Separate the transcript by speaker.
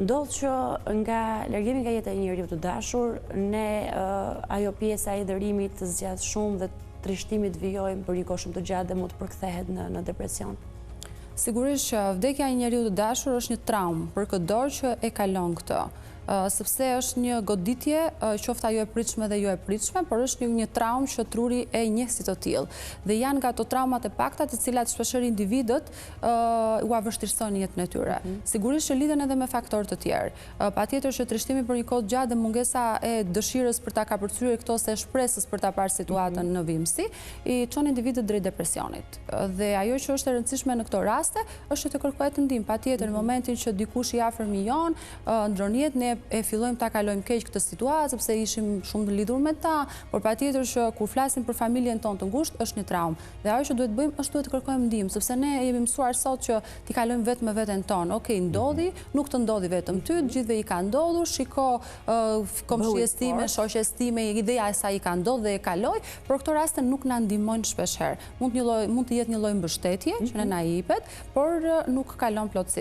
Speaker 1: Ndodh që nga largimi nga jeta e njeriu të dashur, ne ajo pjesa e dërimit të zgjat shumë dhe trishtimit vijojmë për një kohë shumë të gjatë dhe mund të përkthehet në depresion.
Speaker 2: Sigurisht që vdekja e njeriu të dashur është një traumë për çdo që e kalon këtë. Sepse është një goditje, qoftë ajo e pritshme dhe jo e pritshme, por është një traumë që truri e njeh si të tillë. Dhe janë nga ato traumat e pakta të cilat shpeshherë individët u vështirësojnë jetën e tyre. Sigurisht që lidhen edhe me faktorë të tjerë. Patjetër që trishtimi për një kohë gjatë dhe mungesa e dëshirës për ta kapërcyer këto ose shpresës për ta parë situatën në vimësi i çon individët drejt depresionit. Dhe ajo që është e rëndësishme në këto raste është të kërkohet ndihmë. Patjetër në momentin që dikush i afër mijon, ndron jetë, ne e fillojmë ta kalojmë keq këtë situatë sepse ishim shumë të lidhur me ta, por patjetër që kur flasim për familjen tonë të ngushtë është një traumë. Dhe ajo që duhet bëjmë është duhet të kërkojmë ndihmë, sepse ne jemi mësuar sot që ti kalojmë vetëm me veten tonë. Okej, ndodhi, nuk të ndodhi vetëm ty, të gjithëve i ka ndodhur, shiko komshies time, shoqes time, ideja e saj i ka ndodhur dhe e kaloi, por këto raste nuk na ndihmojnë shpeshherë. Mund të jetë një lloj mbështetje që na jepet, por nuk kalon plotësisht.